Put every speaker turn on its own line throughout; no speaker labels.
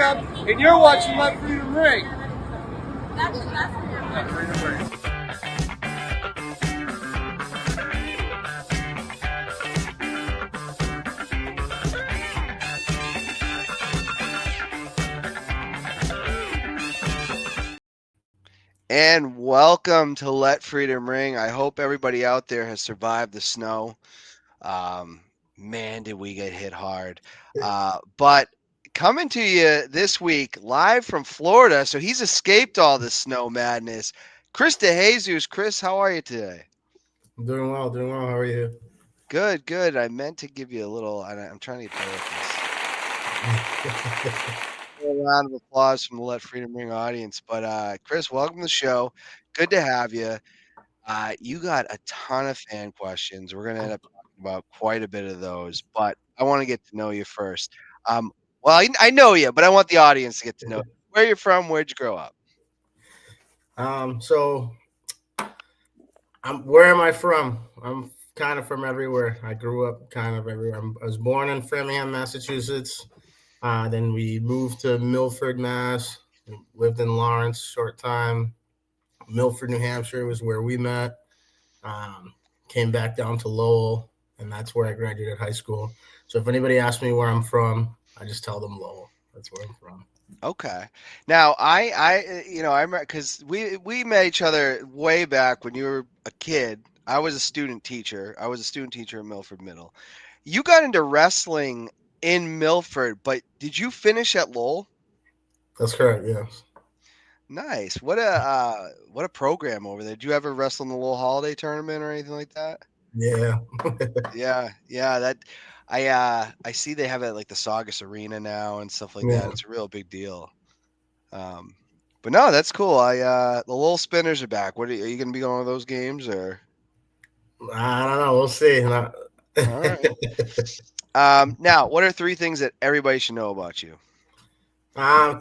up, and you're watching Let Freedom Ring.
And welcome to Let Freedom Ring. I hope everybody out there has survived the snow. Man, did we get hit hard. But coming to you this week, live from Florida, so he's escaped all the snow madness. Chris DeJesus. Chris, how are you today?
I'm doing well. How are you?
Good, good. I meant to give you a little, I'm trying to get better at this. A round of applause from the Let Freedom Ring audience. But Chris, welcome to the show. Good to have you. You got a ton of fan questions. We're going to end up talking about quite a bit of those, but I want to get to know you first. Well, I know you, but I want the audience to get to know you. Where you're from, where'd you grow up?
So where am I from? I'm kind of from everywhere. I grew up kind of everywhere. I was born in Framingham, Massachusetts. Then we moved to Milford, Mass. Lived in Lawrence short time. Milford, New Hampshire was where we met. Came back down to Lowell, and that's where I graduated high school. So if anybody asks me where I'm from, I just tell them Lowell. That's where I'm from.
Okay. Now I remember because we met each other way back when you were a kid. I was a student teacher. I was a student teacher at Milford Middle. You got into wrestling in Milford, but did you finish at Lowell?
That's correct. Yes.
Nice. What a program over there. Did you ever wrestle in the little holiday tournament or anything like that?
Yeah.
Yeah. That I see they have it at like the Saugus Arena now and stuff like that.
Yeah.
It's a real big deal. But no, that's cool. The little spinners are back. What are you gonna be going to those games or?
I don't know. We'll see.
All right. Now, what are three things that everybody should know about you?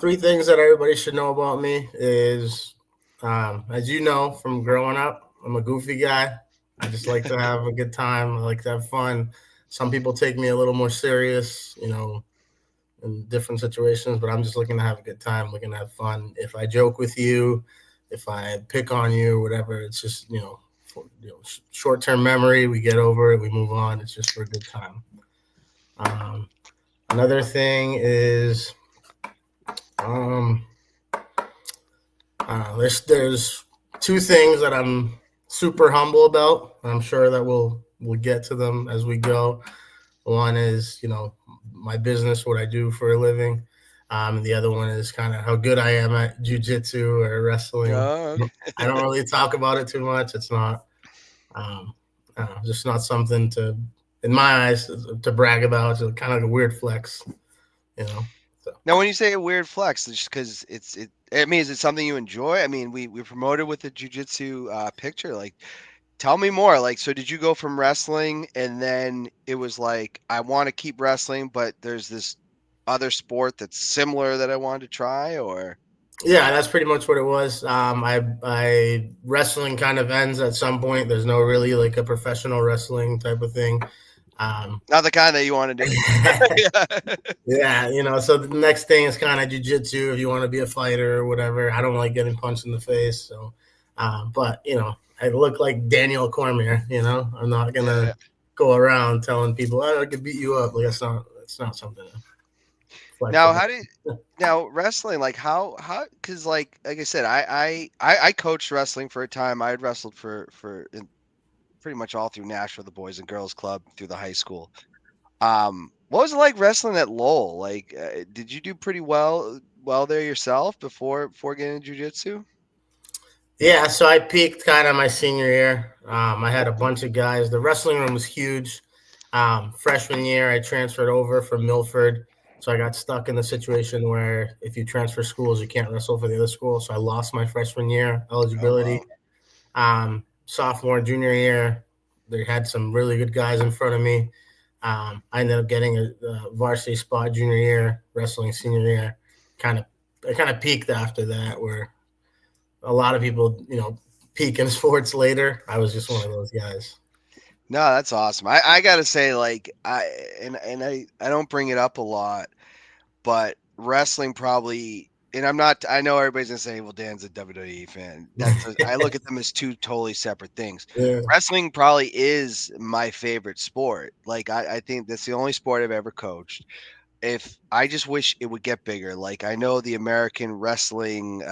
Three things that everybody should know about me is, as you know from growing up, I'm a goofy guy. I just like to have a good time. I like to have fun. Some people take me a little more serious, in different situations, but I'm just looking to have a good time, looking to have fun. If I joke with you, if I pick on you, whatever, it's just, short-term memory. We get over it. We move on. It's just for a good time. Another thing is, there's two things that I'm super humble about. I'm sure that we'll get to them as we go. One is, my business, what I do for a living. And the other one is kind of how good I am at jujitsu or wrestling.
Oh, okay.
I don't really talk about it too much. It's not, just not something to, in my eyes, to brag about. It's kind of like a weird flex, So.
Now, when you say a weird flex, it's just because I mean, is it something you enjoy? I mean, we promoted with the jujitsu picture. Like, tell me more. Like, so did you go from wrestling and then it was like, I want to keep wrestling, but there's this other sport that's similar that I wanted to try, or?
Yeah, that's pretty much what it was. I wrestling kind of ends at some point. There's no really like a professional wrestling type of thing.
Not the kind that you want to do.
Yeah, so the next thing is kind of jujitsu if you want to be a fighter or whatever. I don't like getting punched in the face, so but I look like Daniel Cormier. I'm not gonna go around telling people, "Oh, I could beat you up." Like that's not something.
Now wrestling, like how because like I said, I coached wrestling for a time. I had wrestled for pretty much all through Nashville, the Boys and Girls Club through the high school. What was it like wrestling at Lowell? Like, did you do pretty well there yourself before getting into jiu-jitsu?
Yeah, so I peaked kind of my senior year. I had a bunch of guys. The wrestling room was huge. Freshman year, I transferred over from Milford. So I got stuck in the situation where if you transfer schools, you can't wrestle for the other school. So I lost my freshman year eligibility.
Oh, wow.
Sophomore, junior year, they had some really good guys in front of me. I ended up getting a varsity spot junior year, wrestling senior year. I kind of peaked after that, where a lot of people, peak in sports later. I was just one of those guys.
No, that's awesome. I gotta say, like I don't bring it up a lot, but wrestling probably, and I know everybody's gonna say, well, Dan's a WWE fan. I look at them as two totally separate things.
Yeah.
Wrestling probably is my favorite sport. Like, I think that's the only sport I've ever coached. If I just wish it would get bigger. Like, I know the American wrestling,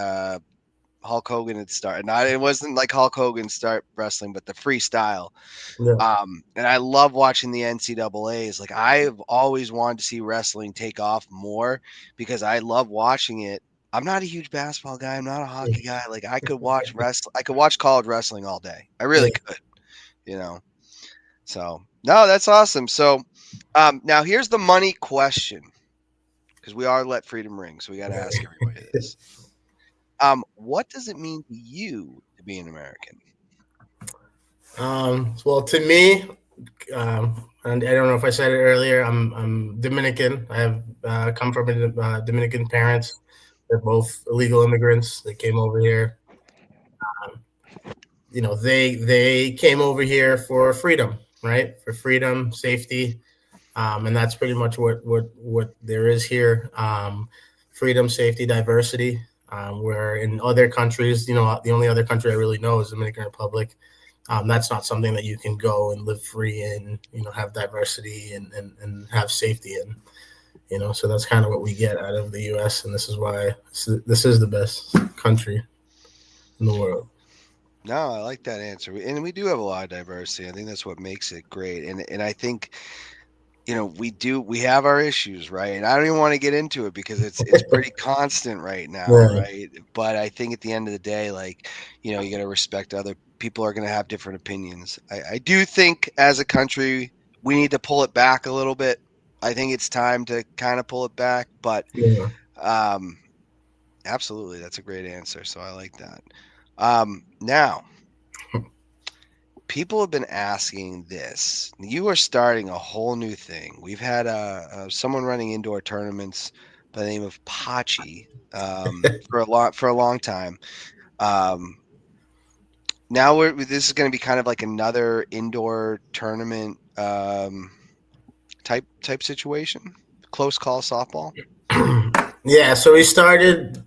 Hulk Hogan had started. Not it wasn't like Hulk Hogan start wrestling, but the freestyle.
Yeah.
And I love watching the NCAAs. Like, I've always wanted to see wrestling take off more because I love watching it. I'm not a huge basketball guy. I'm not a hockey guy. Like, I could watch I could watch college wrestling all day. I really
Yeah.
could, you know. So no, that's awesome. So now here's the money question, because we are Let Freedom Ring, so we got to ask everybody this. What does it mean to you to be an American?
Well, to me, and I don't know if I said it earlier. I'm Dominican. I have come from Dominican parents. They're both illegal immigrants. They came over here. They came over here for freedom, right? For freedom, safety, and that's pretty much what there is here. Freedom, safety, diversity. Where in other countries, the only other country I really know is the Dominican Republic. That's not something that you can go and live free in, have diversity and have safety in, so that's kind of what we get out of the U.S. And this is why this is the best country in the world.
No, I like that answer. And we do have a lot of diversity. I think that's what makes it great. And I think, we have our issues, right? And I don't even want to get into it because it's pretty constant right now,
Yeah.
right? But I think at the end of the day, like, you got to respect other people are going to have different opinions. I do think as a country, we need to pull it back a little bit. I think it's time to kind of pull it back, but
Yeah.
absolutely, that's a great answer. So I like that. Now, people have been asking this. You are starting a whole new thing. We've had someone running indoor tournaments by the name of Pachi for a long time. Now this is going to be kind of like another indoor tournament type situation. Close call softball.
Yeah, so we started,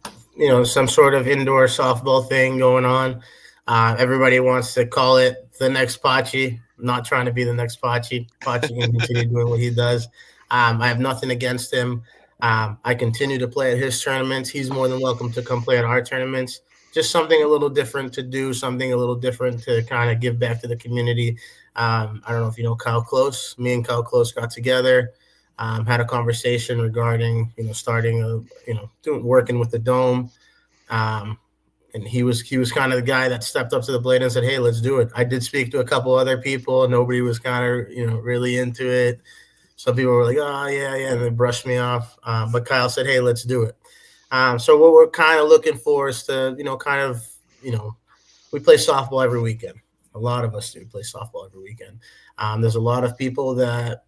some sort of indoor softball thing going on. Everybody wants to call it the next Pachi. I'm not trying to be the next Pachi. Pachi can continue doing what he does. I have nothing against him. I continue to play at his tournaments. He's more than welcome to come play at our tournaments. Just something a little different to do, something a little different to kind of give back to the community. I don't know if you know Kyle Klose. Me and Kyle Klose got together. Had a conversation regarding starting working with the dome, and he was kind of the guy that stepped up to the plate and said, "Hey, let's do it." I did speak to a couple other people. Nobody was kind of really into it. Some people were like, "Oh yeah, yeah," and they brushed me off. But Kyle said, "Hey, let's do it." So what we're kind of looking for is to we play softball every weekend. A lot of us do play softball every weekend. There's a lot of people that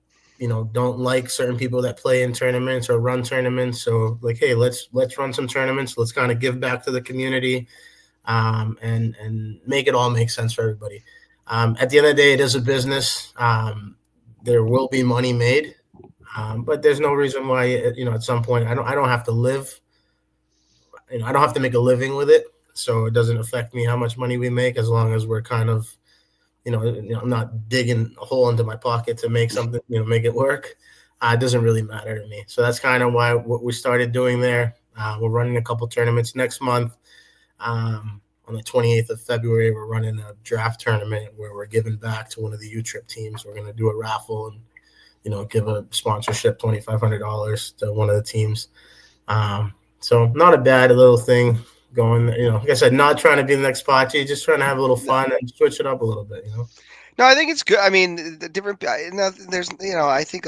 don't like certain people that play in tournaments or run tournaments. So like, hey, let's run some tournaments. Let's kind of give back to the community, and make it all make sense for everybody. At the end of the day, it is a business. There will be money made, but there's no reason why at some point I don't have to live. I don't have to make a living with it, so it doesn't affect me how much money we make as long as we're kind of I'm not digging a hole into my pocket to make something, make it work. It doesn't really matter to me. So that's kind of why what we started doing there. We're running a couple tournaments next month. On the 28th of February, we're running a draft tournament where we're giving back to one of the U-Trip teams. We're going to do a raffle and, give a sponsorship $2,500 to one of the teams. So not a bad little thing going, like I said, not trying to be the next Pachi, just trying to have a little fun and switch it up a little bit,
No, I think it's good. I mean, the different. There's, I think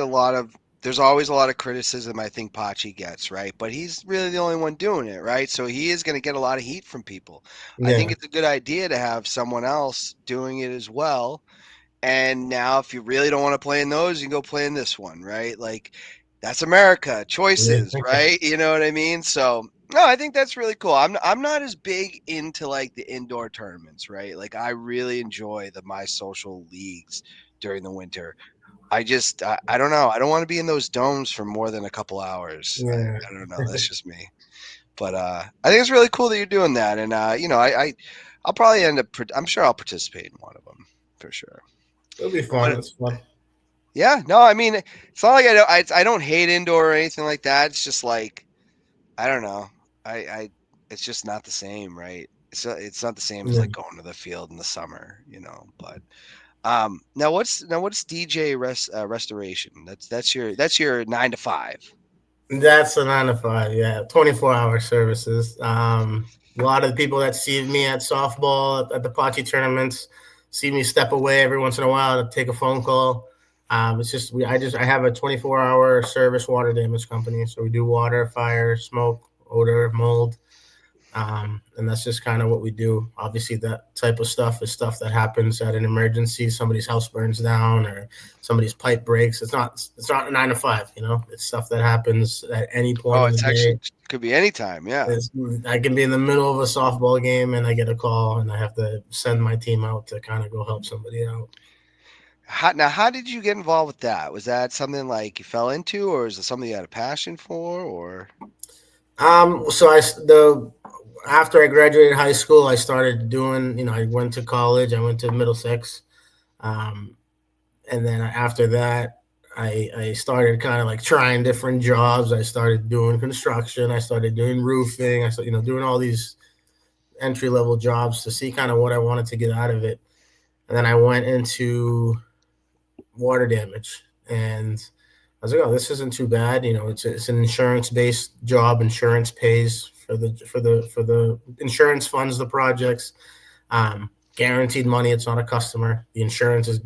there's always a lot of criticism I think Pachi gets, right? But he's really the only one doing it, right? So he is going to get a lot of heat from people. I think it's a good idea to have someone else doing it as well. And now, if you really don't want to play in those, you can go play in this one, right? Like, that's America, choices, right? You know what I mean? So, no, I think that's really cool. I'm not as big into like the indoor tournaments, right? Like, I really enjoy my social leagues during the winter. I just I don't know. I don't want to be in those domes for more than a couple hours.
Yeah.
I don't know. That's just me. But I think it's really cool that you're doing that, and I'll probably end up. I'm sure I'll participate in one of them for sure.
It'll be fun.
But
It's fun.
yeah, no, I mean, it's not like I don't hate indoor or anything like that. It's just like I don't know. I it's just not the same, right? It's not the same as
Yeah.
like going to the field in the summer, But now what's DJ restoration? That's your 9 to 5.
That's a 9 to 5. Yeah, 24-hour services. A lot of the people that see me at softball at the Pachi tournaments see me step away every once in a while to take a phone call. It's just I have a 24-hour service water damage company, so we do water, fire, smoke, odor, mold. And that's just kind of what we do. Obviously, that type of stuff is stuff that happens at an emergency. Somebody's house burns down or somebody's pipe breaks. It's not a 9 to 5. It's stuff that happens at any point
Oh,
in the
it's actually
day.
could be any time. Yeah.
I can be in the middle of a softball game and I get a call and I have to send my team out to kind of go help somebody out.
How did you get involved with that? Was that something like you fell into, or is it something you had a passion for, or?
So the after I graduated high school, I started doing. I went to college. I went to Middlesex. Um, and then after that, I started kind of like trying different jobs. I started doing construction. I started doing roofing. I started, doing all these entry level jobs to see kind of what I wanted to get out of it. And then I went into water damage, and I was like, oh, this isn't too bad. It's an insurance based job. Insurance pays for the insurance funds the projects. Guaranteed money. It's not a customer. The insurance is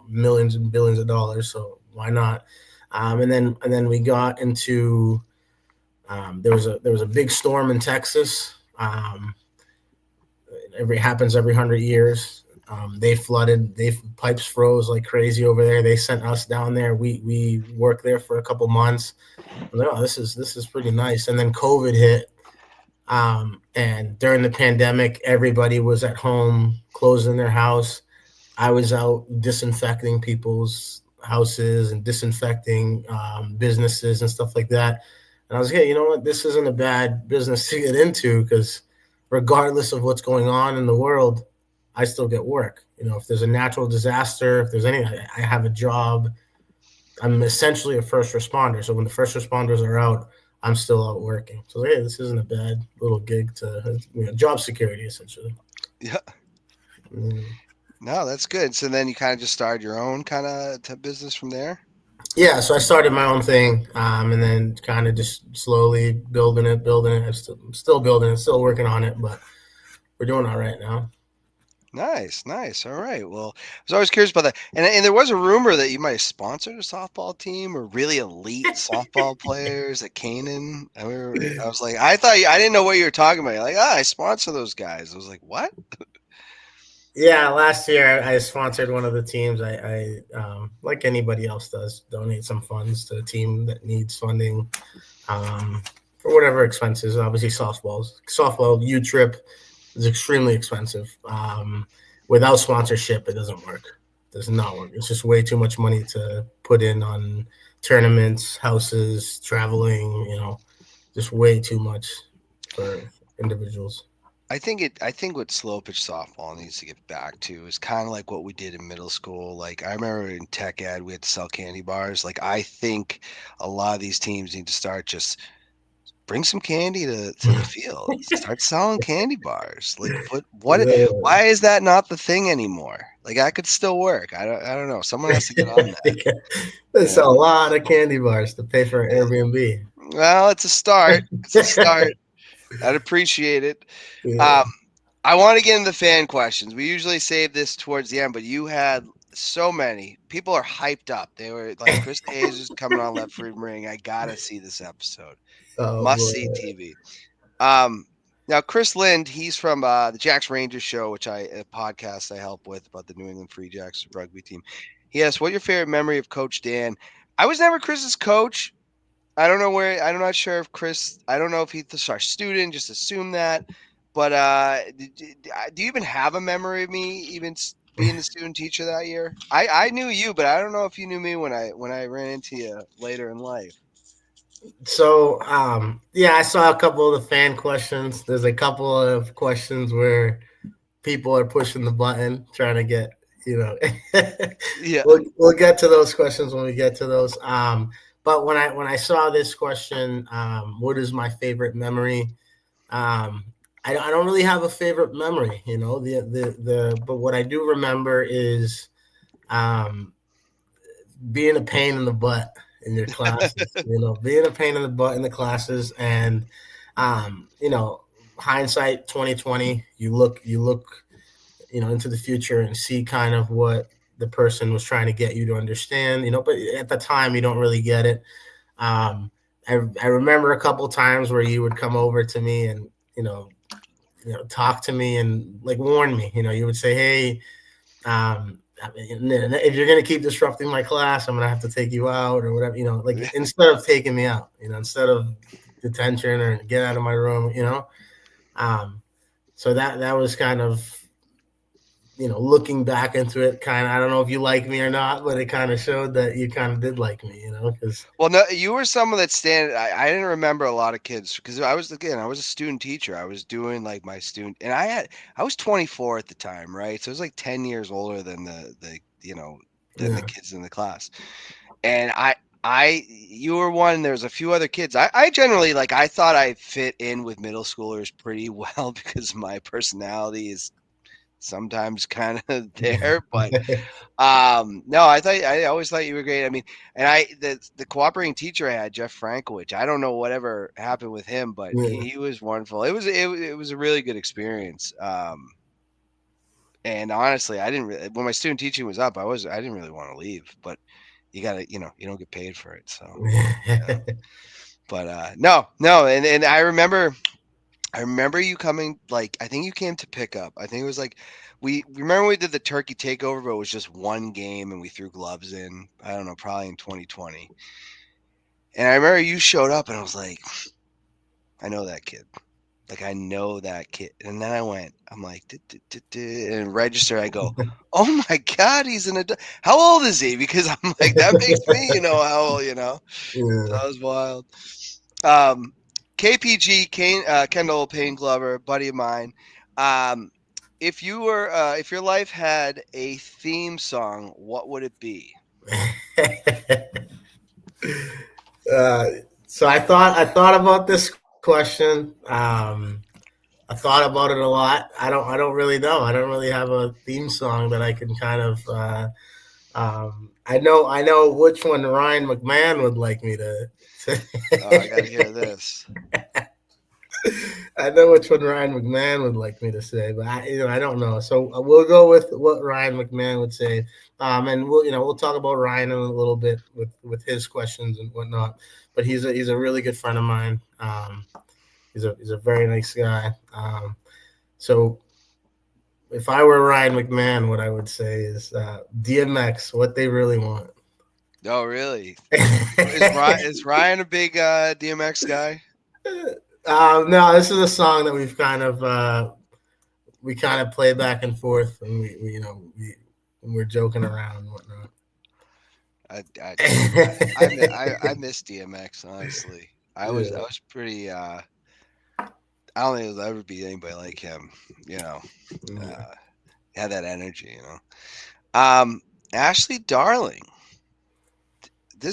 millions and billions of dollars. So why not? And then we got into there was a big storm in Texas. Happens every 100 years. They flooded. Pipes froze like crazy over there. They sent us down there. We worked there for a couple months. I was like, oh, this is pretty nice. And then COVID hit. And during the pandemic, everybody was at home, closing their house. I was out disinfecting people's houses and disinfecting businesses and stuff like that. And I was like, hey, you know what? This isn't a bad business to get into because regardless of what's going on in the world, I still get work. If there's a natural disaster, if there's I have a job. I'm essentially a first responder. So when the first responders are out, I'm still out working. So hey, this isn't a bad little gig to job security essentially.
Yeah.
Mm.
No, that's good. So then you kind of just started your own kind of business from there.
Yeah, so I started my own thing, and then kind of just slowly building it. I'm still building it, still working on it, but we're doing all right now.
Nice, nice. All right. Well, I was always curious about that. And there was a rumor that you might have sponsored a softball team or really elite softball players at Canaan. I was like, I didn't know what you were talking about. You're like, I sponsor those guys. I was like, what?
Yeah, last year I sponsored one of the teams. I like anybody else does, donate some funds to a team that needs funding for whatever expenses. Obviously, softball U trip is extremely expensive. Without sponsorship, it doesn't work. It does not work. It's just way too much money to put in on tournaments, houses, traveling. Just way too much for individuals.
I think what slow pitch softball needs to get back to is kind of like what we did in middle school. Like I remember in tech ed, we had to sell candy bars. Like I think a lot of these teams need to start just bring some candy to the field. Start selling candy bars. Like why is that not the thing anymore? Like that could still work. I don't know. Someone has to get on that.
They sell a lot of candy bars to pay for an Airbnb.
Well, it's a start. It's a start. I'd appreciate it.
Yeah.
I want to get into the fan questions. We usually save this towards the end, but you had so many. People are hyped up. They were like, Chris DeJesus coming on Left Freedom Ring. I gotta see this episode.
Oh,
Must
boy.
see TV. Now Chris Lind, he's from the Jacks Rangers show, a podcast I help with about the New England Free Jacks rugby team. He asked, "What your favorite memory of Coach Dan?" I was never Chris's coach. I don't know where. I'm not sure if Chris. I don't know if he's our student. Just assume that. But do you even have a memory of me even being the student teacher that year? I knew you, but I don't know if you knew me when I ran into you later in life.
So, yeah, I saw a couple of the fan questions. There's a couple of questions where people are pushing the button trying to get, you know,
Yeah.
we'll get to those questions when we get to those. But when I saw this question, what is my favorite memory? Um, I don't really have a favorite memory, you know. But what I do remember is um, being a pain in the butt in your classes. You know, being a pain in the butt in the classes, and you know, hindsight 2020. You look into the future and see kind of what the person was trying to get you to understand. You know, but at the time you don't really get it. Um, I remember a couple times where you would come over to me and talk to me and like warn me. You know, you would say, "Hey, if you're gonna keep disrupting my class, I'm gonna have to take you out or whatever." You know, like instead of taking me out, instead of detention or get out of my room. Um, so that was kind of looking back into it, kind of, I don't know if you like me or not, but it kind of showed that you kind of did like me, because
Well, no, you were someone that I didn't remember a lot of kids because I was a student teacher. I was doing like my student, and I was 24 at the time, right? So I was like 10 years older than the kids in the class. And you were one. There's a few other kids. I generally I thought I fit in with middle schoolers pretty well because my personality is sometimes kind of there, but no, I always thought you were great. I mean, and the cooperating teacher I had, Jeff Frankowich, I don't know whatever happened with him, but
yeah.
he was wonderful. It was a really good experience. And honestly, I didn't really, when my student teaching was up, I didn't really want to leave, but you gotta, you don't get paid for it. So, yeah. But no. And I remember you coming, I think you came to pick up. I think it was we remember we did the turkey takeover, but it was just one game and we threw gloves in. I don't know, probably in 2020. And I remember you showed up and I was like, I know that kid. I know that kid. And then I'm like, and register, I go, oh my God, he's an adult. How old is he? Because I'm like, that makes me, how old, So that was wild. Um, KPG, Kendall Payne Glover, buddy of mine. Um, if your life had a theme song, what would it be?
uh, so I thought about this question. I thought about it a lot. I don't really know. I don't really have a theme song that I can kind of. I know which one Ryan McMahon would like me to.
Oh, I gotta hear this.
I know which one Ryan McMahon would like me to say, but I don't know. So we'll go with what Ryan McMahon would say, and we'll talk about Ryan in a little bit with his questions and whatnot. But he's a really good friend of mine. He's a very nice guy. So if I were Ryan McMahon, what I would say is DMX, what they really want.
Oh, really? Is Ryan a big DMX guy?
No, this is a song that we kind of play back and forth, and we're joking around and whatnot.
I miss DMX, honestly. I was pretty. I don't think there'll ever be anybody like him. Had that energy. Ashley Darling.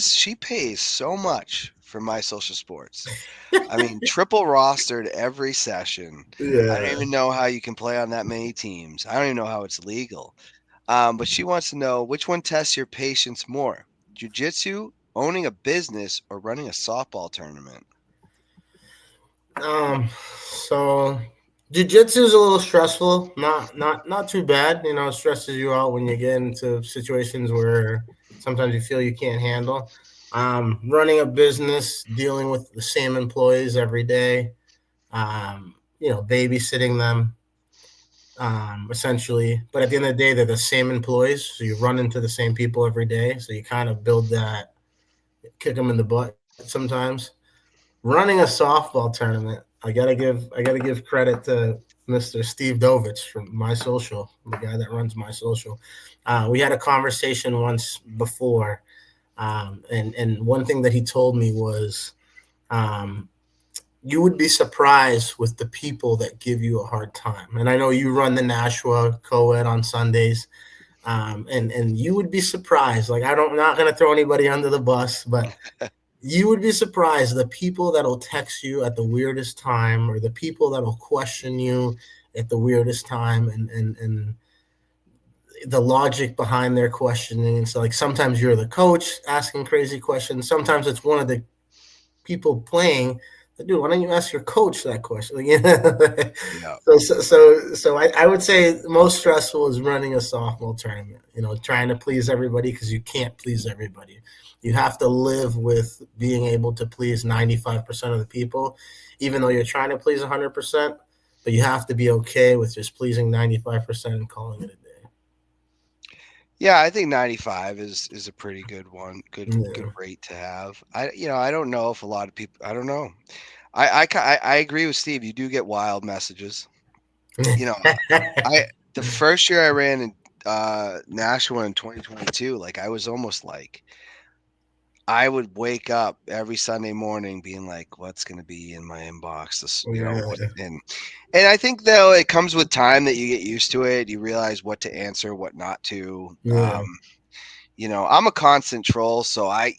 She pays so much for My Social Sports. I mean, triple rostered every session. I don't even know how you can play on that many teams. I don't even know how it's legal. But she wants to know which one tests your patience more: jiu-jitsu, owning a business, or running a softball tournament.
So jiu-jitsu is a little stressful. Not too bad. It stresses you out when you get into situations where sometimes you feel you can't handle. Running a business, dealing with the same employees every day, babysitting them, essentially. But at the end of the day, they're the same employees, so you run into the same people every day. So you kind of build that, kick them in the butt sometimes. Running a softball tournament, I gotta give credit to Mr. Steve Dovich from My Social, the guy that runs My Social. We had a conversation once before, and one thing that he told me was, um, you would be surprised with the people that give you a hard time. And I know you run the Nashua co-ed on Sundays, and you would be surprised. Like I'm not going to throw anybody under the bus, but you would be surprised the people that'll text you at the weirdest time, or the people that'll question you at the weirdest time, and the logic behind their questioning. So like sometimes you're the coach asking crazy questions. Sometimes it's one of the people playing. Dude, why don't you ask your coach that question? Like,
Yeah.
I would say most stressful is running a softball tournament. Trying to please everybody, because you can't please everybody. You have to live with being able to please 95% of the people, even though you're trying to please 100%. But you have to be okay with just pleasing 95% and calling it a day.
Yeah, I think 95 is a pretty good one. Good
Yeah.
rate to have. I don't know if a lot of people. I don't know. I agree with Steve. You do get wild messages. The first year I ran in Nashua in 2022, like I was almost like I would wake up every Sunday morning being like, what's going to be in my inbox? And I think though it comes with time that you get used to it. You realize what to answer, what not to.
Yeah.
I'm a constant troll, so I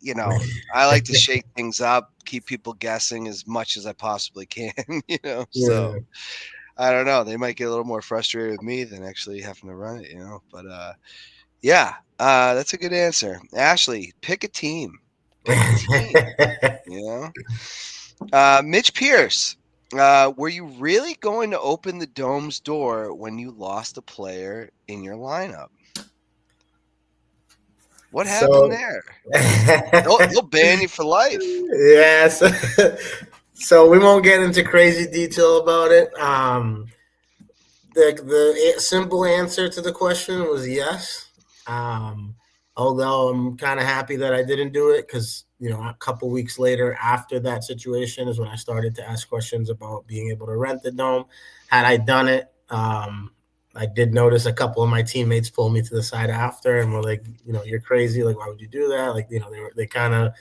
like to shake things up, keep people guessing as much as I possibly can, so
Yeah.
I don't know. They might get a little more frustrated with me than actually having to run it, but yeah, that's a good answer. Ashley, pick a team. Mitch Pierce, were you really going to open the Dome's door when you lost a player in your lineup? What happened there? They'll ban you for life.
Yes. So we won't get into crazy detail about it. The simple answer to the question was yes. Although I'm kind of happy that I didn't do it, because a couple weeks later after that situation is when I started to ask questions about being able to rent the Dome. Had I done it, I did notice a couple of my teammates pulled me to the side after and were like, you're crazy. Like, why would you do that? Like, they kind of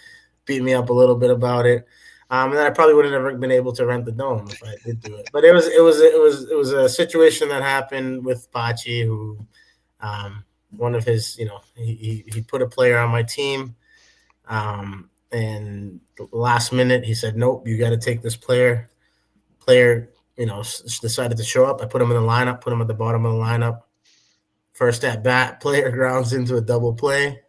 beat me up a little bit about it. And then I probably would have never been able to rent the Dome if I did do it. But it was a situation that happened with Pachi, who, one of his, he put a player on my team, and the last minute he said, nope, you got to take this player. Player, decided to show up. I put him in the lineup, put him at the bottom of the lineup. First at bat, player grounds into a double play.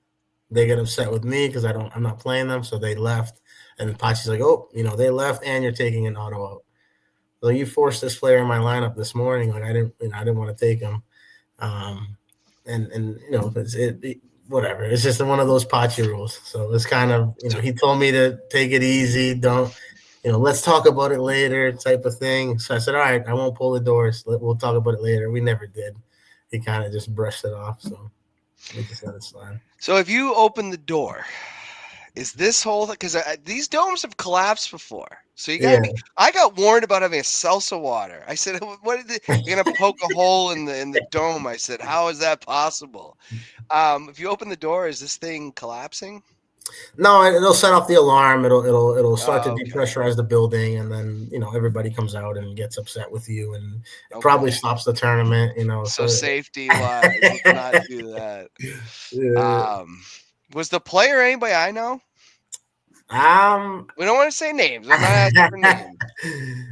They get upset with me because I'm not playing them, so they left. And Pachi's like, oh, they left, and you're taking an auto out. So you forced this player in my lineup this morning. Like I didn't want to take him. And whatever. It's just one of those Pachi rules. So it's kind of, he told me to take it easy. Don't, let's talk about it later type of thing. So I said, all right, I won't pull the doors. We'll talk about it later. We never did. He kind of just brushed it off. So we just let it slide.
So if you open the door, is this whole, because these domes have collapsed before, so you gotta be. I got warned about having a salsa water. I said, "What is it? You're gonna poke a hole in the dome?" I said, "How is that possible?" If you open the door, is this thing collapsing?
No, it'll set off the alarm. It'll start to depressurize the building, and then everybody comes out and gets upset with you, and it probably stops the tournament.
So safety wise, let's not do that.
Yeah.
Was the player anybody I know? We don't want to say names. I'm not asking for names.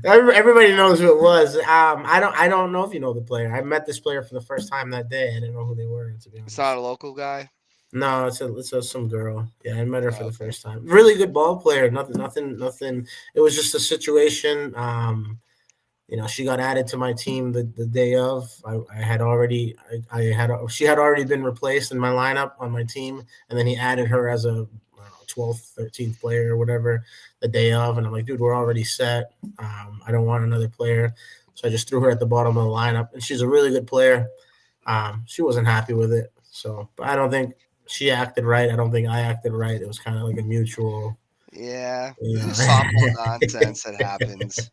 Everybody knows who it was. I don't know if you know the player. I met this player for the first time that day. I didn't know who they were, to be honest.
It's not a local guy.
No, it's some girl. Yeah, I met her for the first time. Really good ball player. Nothing. It was just a situation. She got added to my team the day of. She had already been replaced in my lineup on my team, and then he added her as a 12th, 13th player or whatever the day of. And I'm like, dude, we're already set. I don't want another player. So I just threw her at the bottom of the lineup, and she's a really good player. She wasn't happy with it. So, but I don't think she acted right. I don't think I acted right. It was kind of like a mutual.
Yeah, softball nonsense that happens.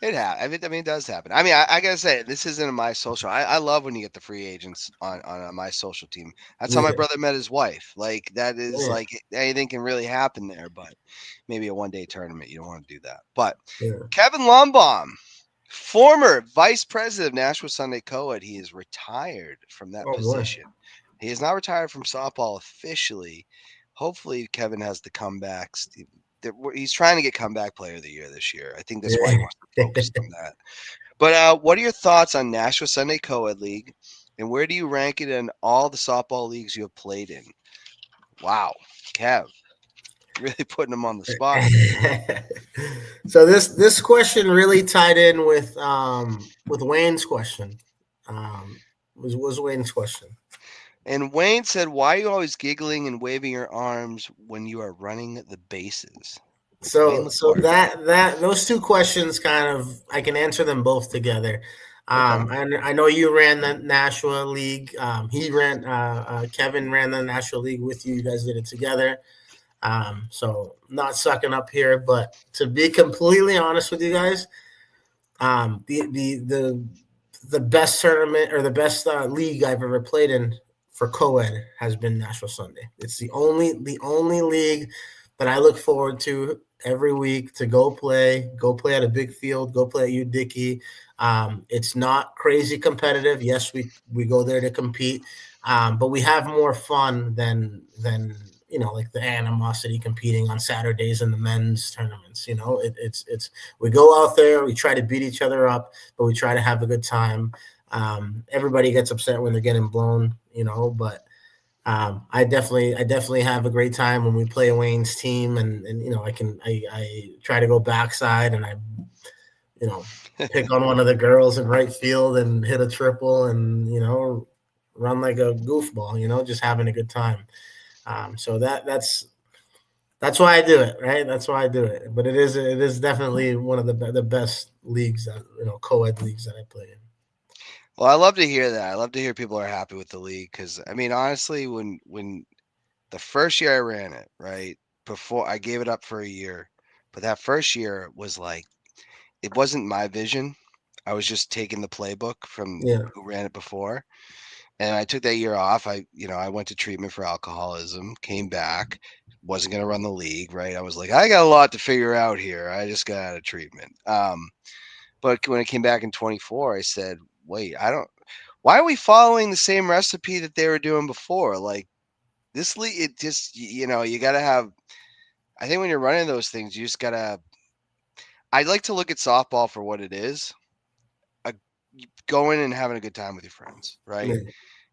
I mean, it does happen. I mean, I gotta say, this isn't my social. I love when you get the free agents on my social team. That's how my
Yeah,
brother met his wife. Like that is
yeah,
like anything can really happen there, but maybe a 1-day tournament. You don't want to do that. But
yeah.
Kevin Lumbaum, former vice president of Nashville Sunday Co-ed, he is retired from that
Oh boy.
position. He is not retired from softball officially. Hopefully, Kevin has the comebacks. He's trying to get comeback player of the year this year. I think that's why he wants to focus on that. But what are your thoughts on Nashville Sunday Co-ed League, and where do you rank it in all the softball leagues you have played in? Wow, Kev, really putting him on the spot here.
So this question really tied in with Wayne's question. Was Wayne's question.
And Wayne said, "Why are you always giggling and waving your arms when you are running the bases?" Wayne
So
Laporte.
that those two questions kind of I can answer them both together.
Okay.
And I know you ran the Nashua League. He ran Kevin ran the Nashua League with you. You guys did it together. So not sucking up here, but to be completely honest with you guys, the best tournament or the best league I've ever played in for co-ed has been Nashville Sunday. It's the only league that I look forward to every week to go play at a big field, go play at UDickey. It's not crazy competitive. Yes, we go there to compete, but we have more fun than like the animosity competing on Saturdays in the men's tournaments. It's we go out there, we try to beat each other up, but we try to have a good time. Everybody gets upset when they're getting blown, but I definitely have a great time when we play Wayne's team, and I try to go backside and I pick on one of the girls in right field and hit a triple and run like a goofball, just having a good time. So that's why I do it, right? That's why I do it. But it is definitely one of the best leagues that co-ed leagues that I play in.
Well, I love to hear that. I love to hear people are happy with the league because I mean, honestly, when the first year I ran it, right before I gave it up for a year, but that first year was like it wasn't my vision. I was just taking the playbook from
Yeah,
who ran it before, and I took that year off. I went to treatment for alcoholism, came back, wasn't going to run the league, right? I was like, I got a lot to figure out here. I just got out of treatment. But when I came back in 24, I said, wait, I don't, why are we following the same recipe that they were doing before? Like this league, it just, you got to have, I think when you're running those things, you just got to, I'd like to look at softball for what it is. A, going and having a good time with your friends, right?
yeah,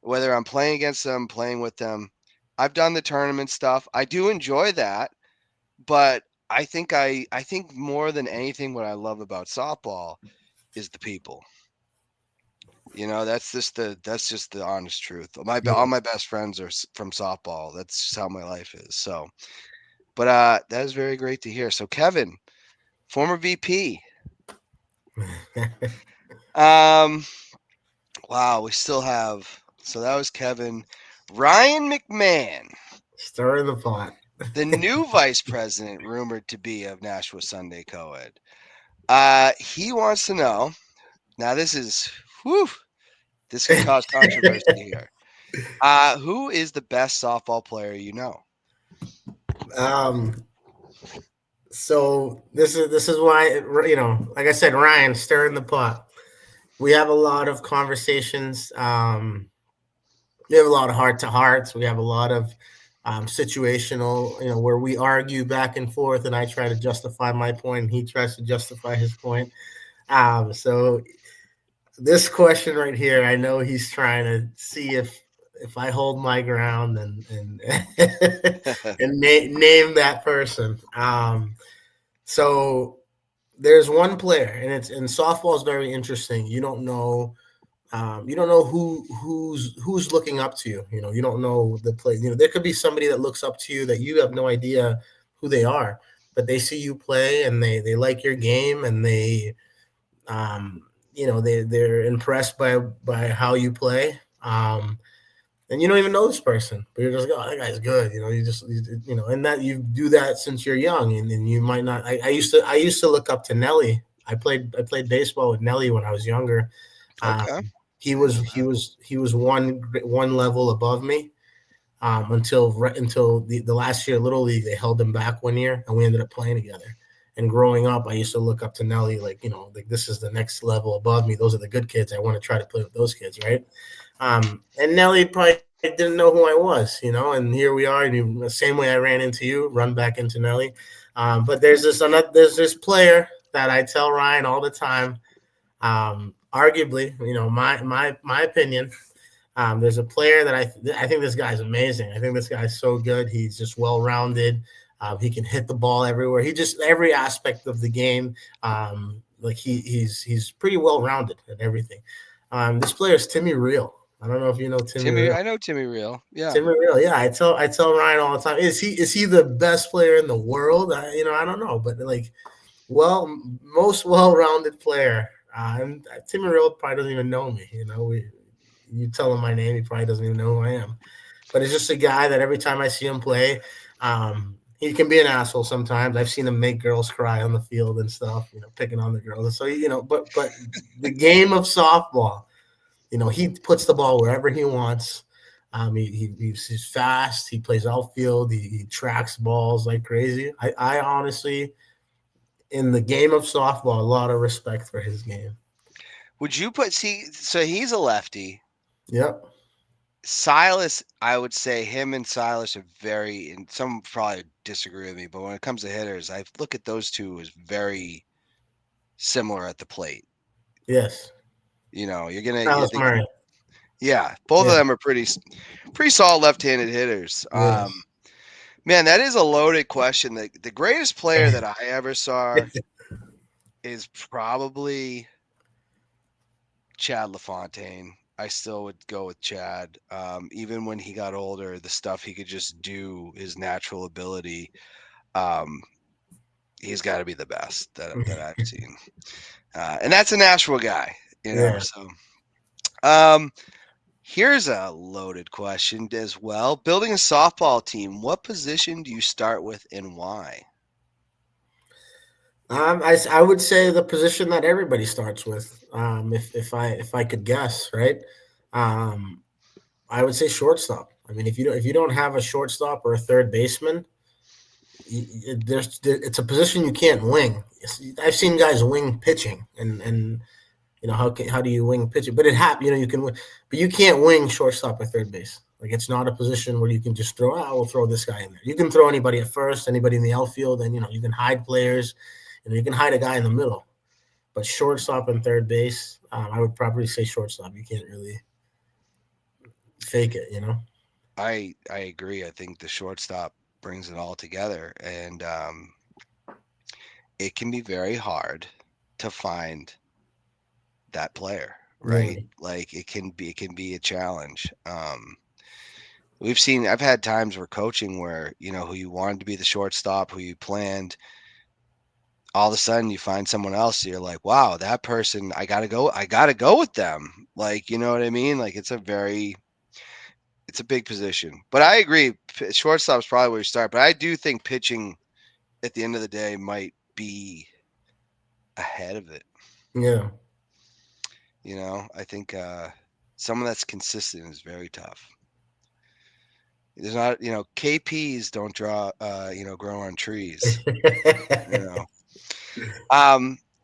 Whether I'm playing against them, playing with them. I've done the tournament stuff. I do enjoy that, but I think more than anything, what I love about softball is the people. That's just the honest truth. All
yeah.
my best friends are from softball. That's just how my life is. So, but that is very great to hear. So, Kevin, former VP. Um, wow, we still have. So that was Kevin. Ryan McMahon,
Stir in the pot.
the new vice president, rumored to be of Nashville Sunday Co-ed. He wants to know. Now, this could cause controversy here. Who is the best softball player you know?
um, so this is why like I said, Ryan, stir in the pot. We have a lot of conversations. We have a lot of heart to hearts. We have a lot of situational, where we argue back and forth, and I try to justify my point, and he tries to justify his point. So this question right here, I know he's trying to see if I hold my ground and and name that person. So there's one player, and softball is very interesting. You don't know who's looking up to you. You don't know the play. There could be somebody that looks up to you that you have no idea who they are, but they see you play and they like your game, and they're impressed by how you play. And you don't even know this person, but you're just like, oh, that guy's good. And that you do that since you're young, and you might not. I used to look up to Nelly I played baseball with Nelly when I was younger. Um,
Okay.
he
I
was
know
he
that.
was he was one level above me until the last year Little League. They held him back one year, and we ended up playing together. And growing up, I used to look up to Nelly, like, like, this is the next level above me. Those are the good kids. I want to try to play with those kids, right? And Nelly probably didn't know who I was. And here we are. And the same way I ran into you, run back into Nelly. But there's this player that I tell Ryan all the time. Arguably, my opinion. There's a player that I think this guy's amazing. I think this guy's so good. He's just well rounded. He can hit the ball everywhere. He just every aspect of the game. Like he's pretty well rounded at everything. This player is Timmy Real. I don't know if you know Timmy
Timmy,
Real.
I know Timmy Real. Yeah.
Timmy Real, yeah. I tell Ryan all the time. Is he the best player in the world? I don't know, but like, most well-rounded player. And Timmy Real probably doesn't even know me. You tell him my name, he probably doesn't even know who I am. But it's just a guy that every time I see him play, he can be an asshole sometimes. I've seen him make girls cry on the field and stuff, picking on the girls. And so, but the game of softball, he puts the ball wherever he wants. He's fast. He plays outfield. He tracks balls like crazy. I honestly, in the game of softball, a lot of respect for his game.
Would you so he's a lefty.
Yep.
Silas, I would say him and Silas are and some probably disagree with me, but when it comes to hitters, I look at those two as very similar at the plate.
Yes.
You're
Silas
thinking,
Murray.
yeah, both of
Yeah.
them are pretty solid left-handed hitters.
Yes.
Man, that is a loaded question. The greatest player that I ever saw is probably Chad LaFontaine. I still would go with Chad. Even when he got older, the stuff he could just do, his natural ability, he's got to be the best that I've seen. And that's a Nashville guy,
Yeah.
So, um, here's a loaded question as well. Building a softball team, what position do you start with and why?
I would say the position that everybody starts with. If I could guess, right? Um, I would say shortstop. I mean, if you don't have a shortstop or a third baseman, it's a position you can't wing. I've seen guys wing pitching, and how do you wing pitching? But it happens. You can win, but you can't wing shortstop or third base. Like, it's not a position where you can just throw. We'll throw this guy in there. You can throw anybody at first, anybody in the outfield, and you can hide players. You can hide a guy in the middle. But shortstop and third base, I would probably say shortstop. You can't really fake it.
I agree. I think the shortstop brings it all together, and it can be very hard to find that player,
Yeah.
right? Like it can be a challenge. I've had times where coaching where, who you wanted to be the shortstop, who you planned, all of a sudden you find someone else. So you're like, wow, that person, I gotta go with them. Like, you know what I mean? Like it's a big position, but I agree. Shortstop is probably where you start, but I do think pitching at the end of the day might be ahead of it.
Yeah.
I think someone that's consistent is very tough. There's not, KPs don't grow on trees.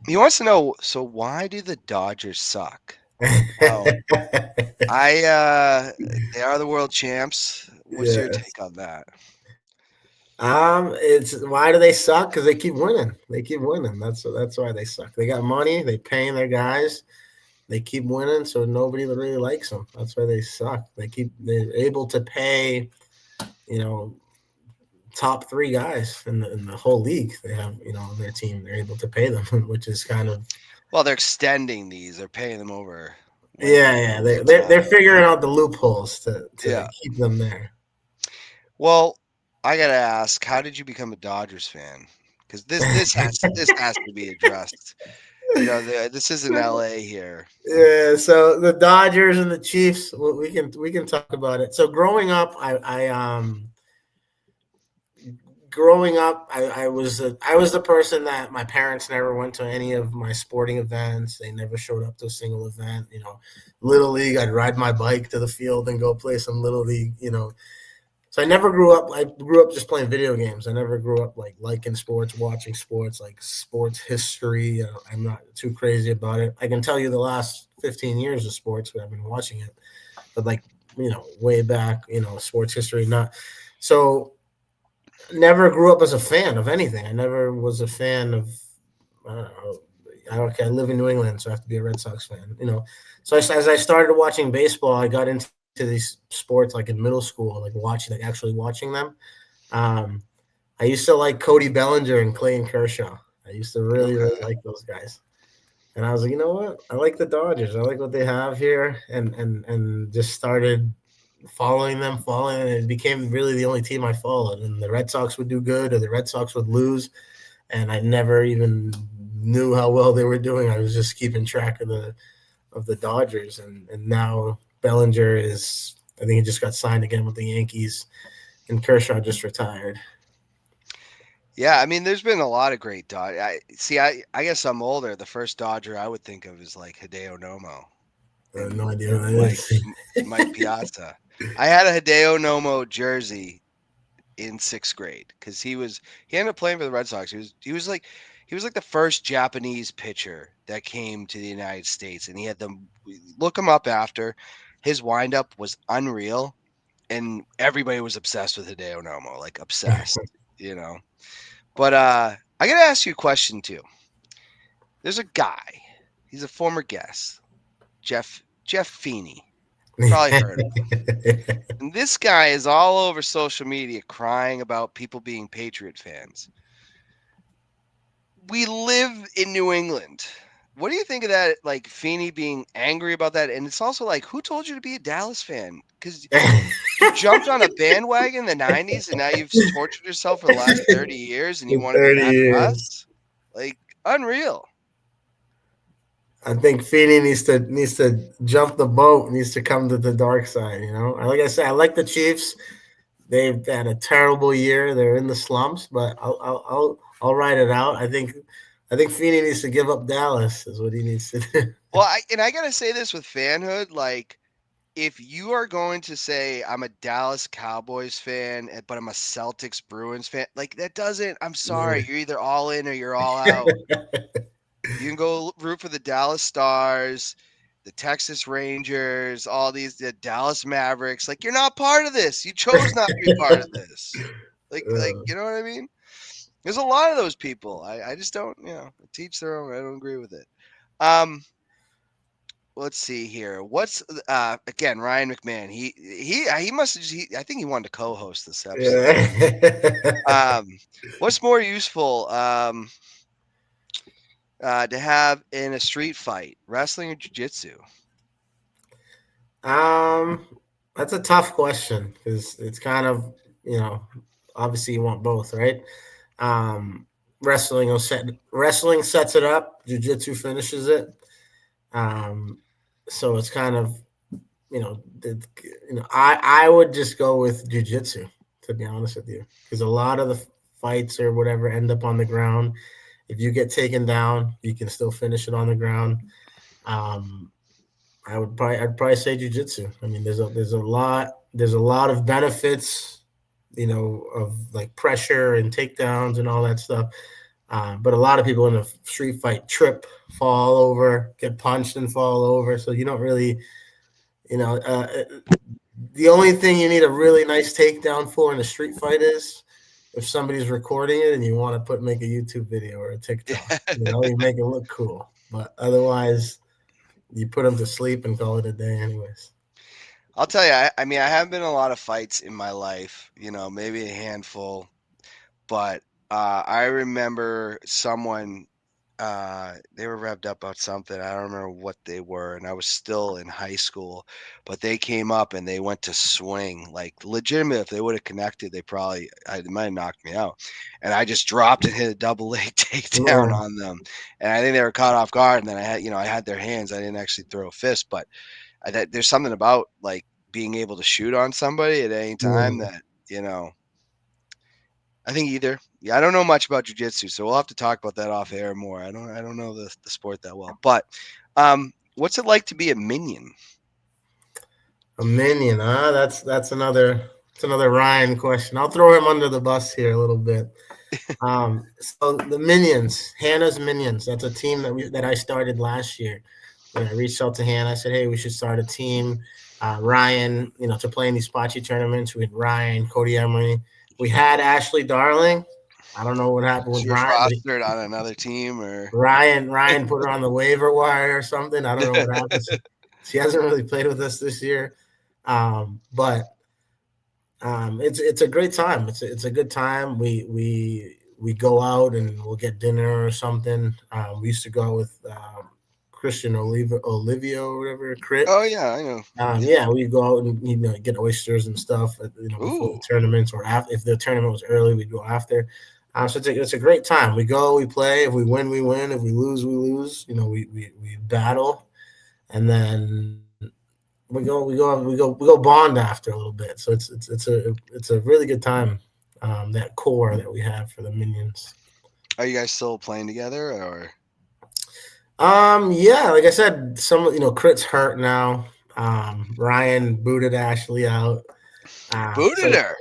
He wants to know, so why do the Dodgers suck? Oh, they are the world champs. What's your
Yes.
take on that?
It's why do they suck? Because they keep winning. They keep winning. That's why they suck. They got money. They paying their guys. They keep winning, so nobody really likes them. That's why they suck. They're able to pay, top three guys in the whole league. They have, their team. They're able to pay them, which is kind of.
Well, they're extending these. They're paying them over lengthy
Yeah.
periods of
They're
time.
figuring out the loopholes to
Yeah.
keep them there.
Well, I gotta ask, how did you become a Dodgers fan? Because this has to be addressed. This isn't LA here.
Yeah, so the Dodgers and the Chiefs, we can talk about it. So growing up, I growing up, I was the person that my parents never went to any of my sporting events. They never showed up to a single event. Little league, I'd ride my bike to the field and go play some little league. So I never grew up. I grew up just playing video games. I never grew up like liking sports, watching sports, like sports history. I'm not too crazy about it. I can tell you the last 15 years of sports, but I've been watching it. But like way back, sports history, not so. Never grew up as a fan of anything. I never was a fan of. I don't know. Okay, I live in New England, so I have to be a Red Sox fan. So as I started watching baseball, I got into these sports like in middle school, like actually watching them. Um, I used to like Cody Bellinger and Clayton Kershaw. I used to really,
Okay.
really like those guys. And I was like, you know what? I like the Dodgers. I like what they have here, and just started following, and it became really the only team I followed. And the Red Sox would do good, or the Red Sox would lose, and I never even knew how well they were doing. I was just keeping track of the Dodgers, and now Bellinger is. I think he just got signed again with the Yankees, and Kershaw just retired.
Yeah, I mean, there's been a lot of great Dodgers. I guess I'm older. The first Dodger I would think of is like Hideo Nomo
I have
and
no idea who that
Mike
is.
Mike Piazza. I had a Hideo Nomo jersey in 6th grade because he ended up playing for the Red Sox. He was like the first Japanese pitcher that came to the United States, and he had them look him up after. His windup was unreal, and everybody was obsessed with Hideo Nomo, like obsessed, you know. But I gotta ask you a question too. There's a guy. He's a former guest, Jeff Feeney. Probably heard of him. And this guy is all over social media crying about people being Patriot fans. We live in New England. What do you think of that? Like Feeney being angry about that, and it's also like, who told you to be a Dallas fan? Because you jumped on a bandwagon in the '90s, and now you've tortured yourself for the last 30 years, and you
For
want to be
30
mad at
years.
us? Like unreal.
I think Feeney needs to jump the boat, needs to come to the dark side. Like I said, I like the Chiefs. They've had a terrible year. They're in the slumps, but I'll ride it out. I think Feeney needs to give up Dallas. Is what he needs to do.
Well, I gotta say this with fanhood, like if you are going to say I'm a Dallas Cowboys fan, but I'm a Celtics Bruins fan, like that doesn't. I'm sorry, you're either all in or you're all out. You can go root for the Dallas Stars, the Texas Rangers, all the Dallas Mavericks. Like you're not part of this. You chose not to be part of this. Like you know what I mean? There's a lot of those people. I just don't, teach their own. I don't agree with it. Um, let's see here. What's again Ryan McMahon? He must have. I think he wanted to co-host this episode.
Yeah.
What's more useful? To have in a street fight, wrestling or jiu-jitsu?
Um, that's a tough question because it's kind of obviously you want both, right? Um, wrestling sets it up, jiu-jitsu finishes it. Um, so it's kind of I would just go with jiu-jitsu, to be honest with you, because a lot of the fights or whatever end up on the ground. If you get taken down, you can still finish it on the ground. Um, I'd probably say jujitsu. I mean, there's a lot of benefits, of like pressure and takedowns and all that stuff. But a lot of people in a street fight trip, fall over, get punched and fall over. So you don't really, you know, the only thing you need a really nice takedown for in a street fight is if somebody's recording it and you want to make a YouTube video or a TikTok. You make it look cool. But otherwise, you put them to sleep and call it a day, anyways.
I'll tell you. I mean, I haven't been in a lot of fights in my life. Maybe a handful, but I remember someone. They were revved up about something. I don't remember what they were, and I was still in high school. But they came up and they went to swing, like legitimate. If they would have connected, they might have knocked me out. And I just dropped and hit a double leg takedown
Yeah.
on them. And I think they were caught off guard. And then I had their hands. I didn't actually throw a fist, but there's something about like being able to shoot on somebody at any time
Yeah.
that I think either. Yeah, I don't know much about jiu-jitsu, so we'll have to talk about that off air more. I don't know the sport that well. But what's it like to be a minion?
A minion, huh? That's another Ryan question. I'll throw him under the bus here a little bit. So the Minions, Hannah's Minions. That's a team that I started last year. I reached out to Hannah. I said, "Hey, we should start a team." Ryan, to play in these Spachi tournaments. We had Ryan, Cody Emery. We had Ashley Darling. I don't know what happened with
She was
Ryan, but
rostered on another team, or
Ryan put her on the waiver wire or something. I don't know what happened. She hasn't really played with us this year, but it's a great time. It's a good time. We go out and we'll get dinner or something. We used to go out with Christian Olivia or whatever. Crit.
oh yeah, I know.
Yeah, we go out and get oysters and stuff. Before the tournaments or after. If the tournament was early, we'd go after. So it's a great time. We go, we play. If we win, we win. If we lose, we lose. We battle, and then we go bond after a little bit. So it's a really good time. That core that we have for the Minions.
Are you guys still playing together, or?
Yeah, like I said, Crit's hurt now. Ryan booted Ashley out.
Booted her.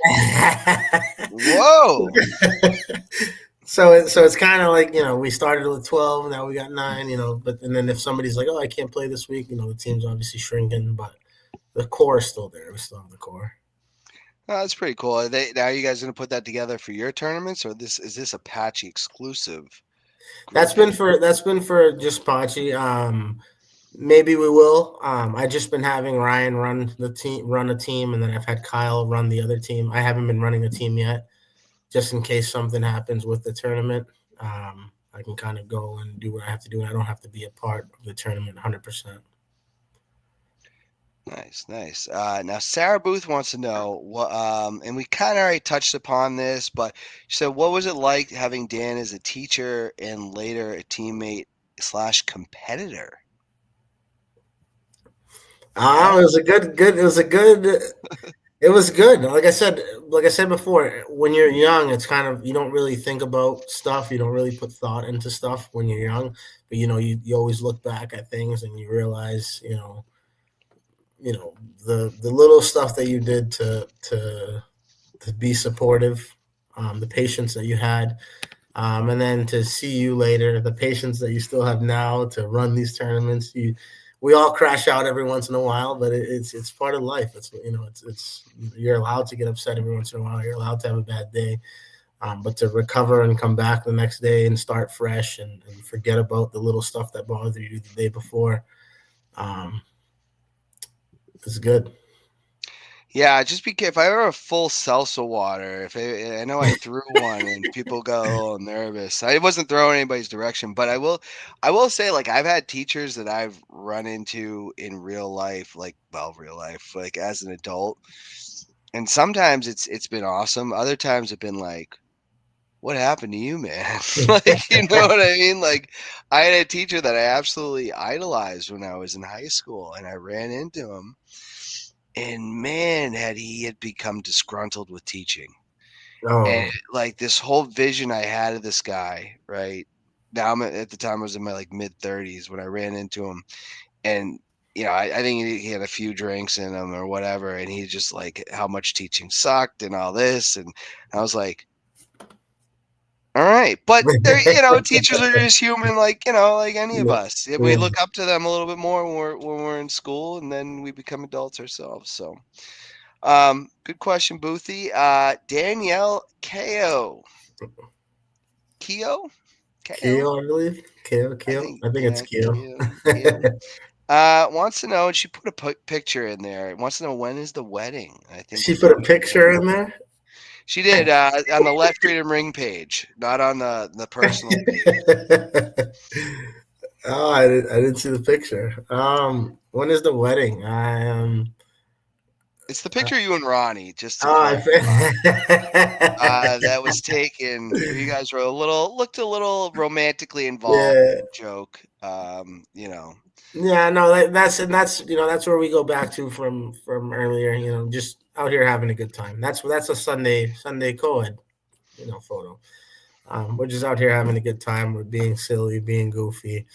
Whoa.
So it's kind of like, we started with 12, now we got 9, and then if somebody's like, oh, I can't play this week, the team's obviously shrinking, but the core is still there. We still have the core.
Oh, that's pretty cool. Now you guys going to put that together for your tournaments, or is this Apache exclusive?
That's been for just Pachi. Maybe we will. I just been having Ryan run a team, and then I've had Kyle run the other team. I haven't been running a team yet, just in case something happens with the tournament. I can kind of go and do what I have to do, and I don't have to be a part of the tournament 100%.
Nice. Now Sarah Booth wants to know what, and we kind of already touched upon this, but she said, what was it like having Dan as a teacher and later a teammate / competitor?
It was a good. It was good. Like I said before, when you're young, it's kind of, you don't really think about stuff. You don't really put thought into stuff when you're young, but you always look back at things and you realize, the little stuff that you did to be supportive, the patience that you had, and then to see you later, the patience that you still have now to run these tournaments. We all crash out every once in a while, but it's part of life. It's you're allowed to get upset every once in a while. You're allowed to have a bad day, but to recover and come back the next day and start fresh and forget about the little stuff that bothered you the day before. It's good.
Yeah, just be careful. If I were a full salsa water, I know I threw one and people got a little nervous. I wasn't throwing anybody's direction, but I will say, like, I've had teachers that I've run into in real life, like as an adult, and sometimes it's been awesome. Other times it's been like, what happened to you, man? Like, you know what I mean? Like, I had a teacher that I absolutely idolized when I was in high school, and I ran into him. And man, he had become disgruntled with teaching.
Oh.
And like this whole vision I had of this guy, right? Now at the time I was in my like mid 30s when I ran into him, and I think he had a few drinks in him or whatever, and he just like how much teaching sucked and all this, and I was like, all right, but they're, teachers are just human, like any of us. We look up to them a little bit more when we're in school, and then we become adults ourselves. So, good question, Boothie. Danielle Keo,
Keo, I believe. Keo. I think it's Keo.
Wants to know, and she put a picture in there. Wants to know, when is the wedding? I think
she put a picture in there.
She did, on the Left Freedom Ring page, not on the personal page.
Oh, I didn't see the picture. When is the wedding?
It's the picture of you and Ronnie, just to clarify. That was taken. You guys were looked a little romantically involved. Yeah. Joke.
Yeah, no, that's where we go back to from earlier. Just out here having a good time. That's a Sunday co-ed. photo. We're just out here having a good time. We're being silly, being goofy.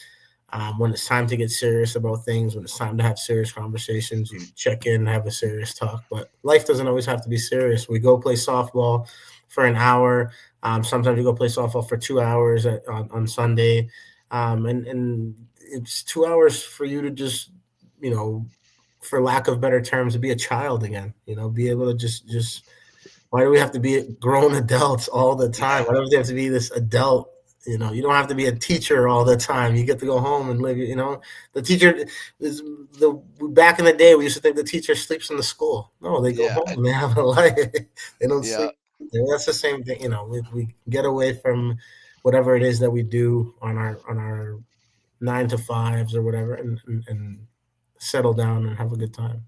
When it's time to get serious about things, when it's time to have serious conversations, you check in, have a serious talk. But life doesn't always have to be serious. We go play softball for an hour. Sometimes we go play softball for 2 hours on Sunday. And it's 2 hours for you to just, for lack of better terms, to be a child again, be able to just why do we have to be grown adults all the time?
Yeah.
Why do we have to be this adult? You don't have to be a teacher all the time. You get to go home and live. The teacher is back in the day. We used to think the teacher sleeps in the school. No, they go
Yeah.
home and they have a life. They don't
Yeah.
sleep. That's the same thing. We get away from whatever it is that we do on our 9 to 5s or whatever, and settle down and have a good time.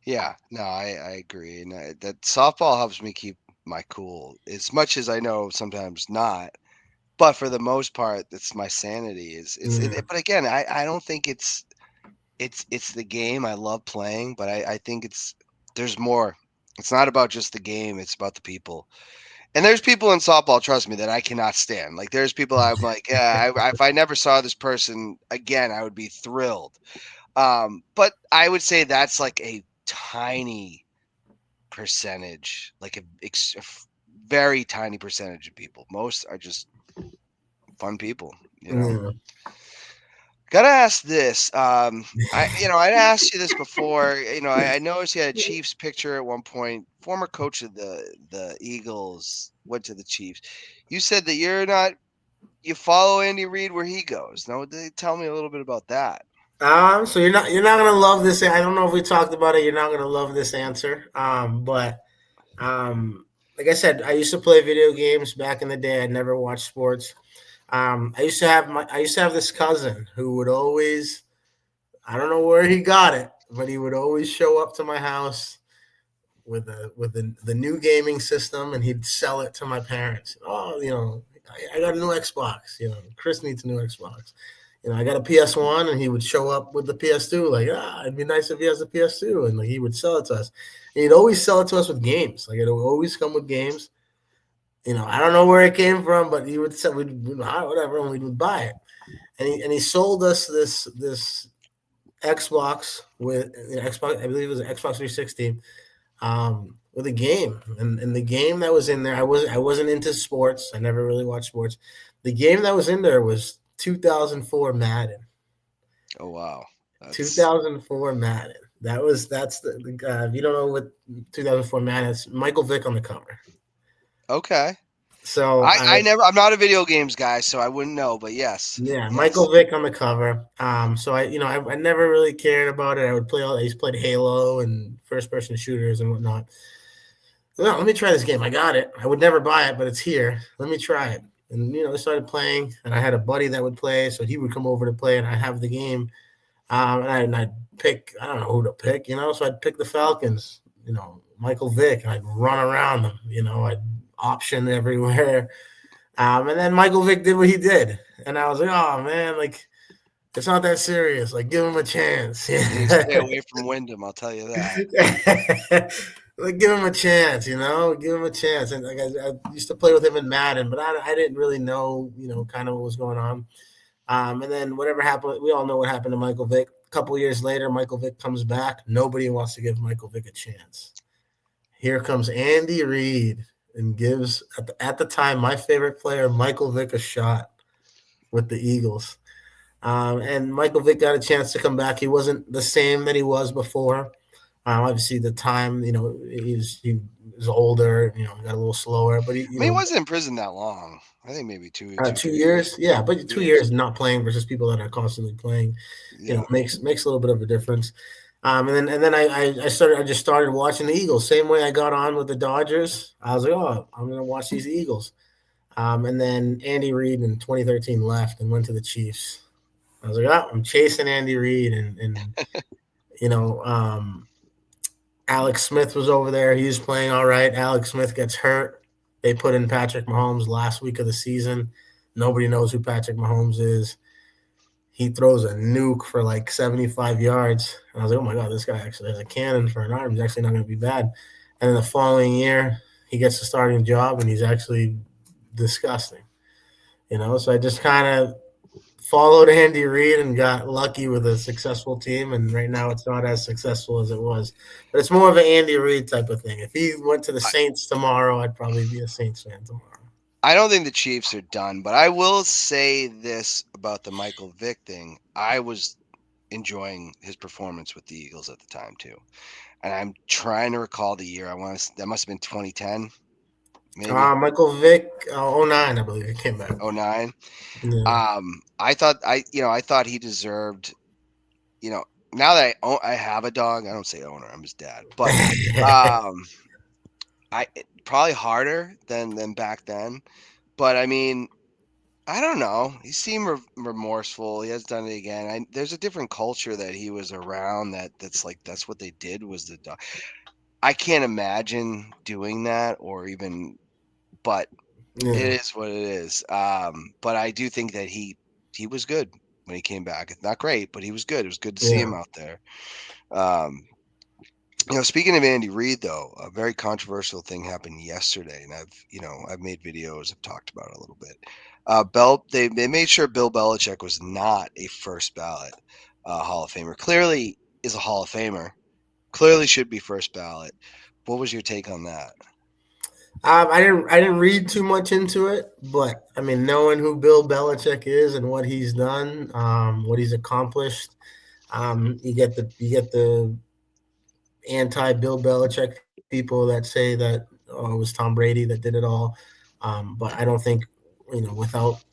Yeah, no, I agree, and that softball helps me keep my cool as much as I know sometimes not, but for the most part, it's my sanity. But again, I don't think it's the game. I love playing, but I think there's more. It's not about just the game; it's about the people. And there's people in softball, trust me, that I cannot stand. Like there's people I'm like, yeah, if I never saw this person again, I would be thrilled. But I would say that's like a tiny percentage, like a very tiny percentage of people. Most are just fun people,
Yeah.
Gotta ask this. I'd asked you this before. I noticed you had a Chiefs picture at one point. Former coach of the Eagles went to the Chiefs. You said that you follow Andy Reid where he goes. Now, tell me a little bit about that.
So you're not gonna love this. I don't know if we talked about it. You're not gonna love this answer. But like I said, I used to play video games back in the day. I never watched sports. I used to have this cousin who would always, I don't know where he got it, but he would always show up to my house with the new gaming system, and he'd sell it to my parents. Oh, I got a new Xbox. Chris needs a new Xbox. I got a PS1, and he would show up with the PS2. Like, it'd be nice if he has a PS2, and like he would sell it to us. And he'd always sell it to us with games. Like it would always come with games. I don't know where it came from, but he would say whatever, and we would buy it. And he sold us this Xbox with Xbox. I believe it was an Xbox 360. With a game, and the game that was in there, I wasn't into sports. I never really watched sports. The game that was in there was 2004 Madden.
Oh wow,
2004 Madden. That's the if you don't know what 2004 Madden is, Michael Vick on the cover.
Okay.
So
I'm not a video games guy, so I wouldn't know. But yes.
Yeah,
Yes.
Michael Vick on the cover. So I never really cared about it. I used to play Halo and first person shooters and whatnot. Well, let me try this game. I got it. I would never buy it, but it's here. Let me try it. And I started playing, and I had a buddy that would play, so he would come over to play, and I have the game. And I'd pick. I don't know who to pick, So I'd pick the Falcons. Michael Vick, and I'd run around them. I'd option everywhere. And then Michael Vick did what he did, and I was like, "Oh man, like it's not that serious. Like, give him a chance."
Stay away from Wyndham, I'll tell you that.
Like, give him a chance, give him a chance. And like I used to play with him in Madden, but I didn't really know, kind of what was going on. And then whatever happened, we all know what happened to Michael Vick. A couple years later, Michael Vick comes back. Nobody wants to give Michael Vick a chance. Here comes Andy Reid and gives, at the time, my favorite player, Michael Vick, a shot with the Eagles. And Michael Vick got a chance to come back. He wasn't the same that he was before. Obviously, the time, he was older, got a little slower. But he
wasn't in prison that long. I think maybe 2
years. Yeah, but 2 years not playing versus people that are constantly playing, makes a little bit of a difference. And then I just started watching the Eagles. Same way I got on with the Dodgers. I was like, oh, I'm gonna watch these Eagles. And then Andy Reid in 2013 left and went to the Chiefs. I was like, oh, I'm chasing Andy Reid, and Alex Smith was over there. He was playing all right. Alex Smith gets hurt. They put in Patrick Mahomes last week of the season. Nobody knows who Patrick Mahomes is. He throws a nuke for like 75 yards. And I was like, oh, my God, this guy actually has a cannon for an arm. He's actually not going to be bad. And then the following year, he gets the starting job and he's actually disgusting. So I just kind of followed Andy Reid and got lucky with a successful team, and right now it's not as successful as it was. But it's more of an Andy Reid type of thing. If he went to the Saints tomorrow, I'd probably be a Saints fan tomorrow.
I don't think the Chiefs are done, but I will say this about the Michael Vick thing. I was enjoying his performance with the Eagles at the time too. And I'm trying to recall the year. That must have been 2010, maybe
Michael Vick, 09, I believe he came back.
09.
Yeah.
I thought he deserved, now that I have a dog, I don't say owner, I'm his dad, but um, probably harder than back then. But I mean, I don't know. He seemed remorseful. He has done it again. There's a different culture that he was around. That's what they did was the dog. I can't imagine doing that or even, but it
Yeah.
is what it is. But I do think that he was good when he came back. It's not great, but he was good. It was good to see him
Yeah.
out there. Um, speaking of Andy Reid, though, a very controversial thing happened yesterday, and I've made videos, I've talked about it a little bit. They made sure Bill Belichick was not a first ballot Hall of Famer. Clearly is a Hall of Famer. Clearly should be first ballot. What was your take on that?
I didn't read too much into it, but I mean, knowing who Bill Belichick is and what he's done, what he's accomplished, you get the anti Bill Belichick people that say that it was Tom Brady that did it all. But I don't think without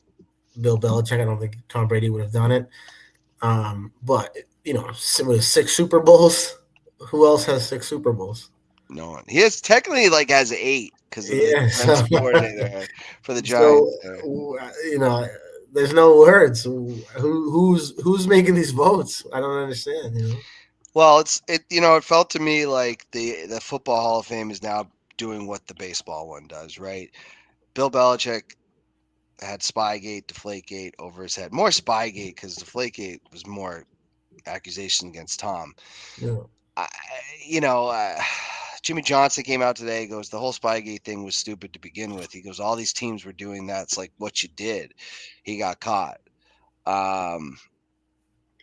Bill Belichick, I don't think Tom Brady would have done it. But with 6 Super Bowls, who else has 6 Super Bowls?
No one. He has technically has 8 because of the
Yeah,
defensive coordinator for the
so
Giants there.
you know, there's no words. Who's making these votes? I don't understand.
Well, it felt to me like the Football Hall of Fame is now doing what the baseball one does, right? Bill Belichick had Spygate, Deflategate over his head. More Spygate because Deflategate was more accusation against Tom.
Yeah,
I, you know, uh, Jimmy Johnson came out today. Goes, the whole Spygate thing was stupid to begin with. He goes, all these teams were doing that. It's like what you did. He got caught. Um,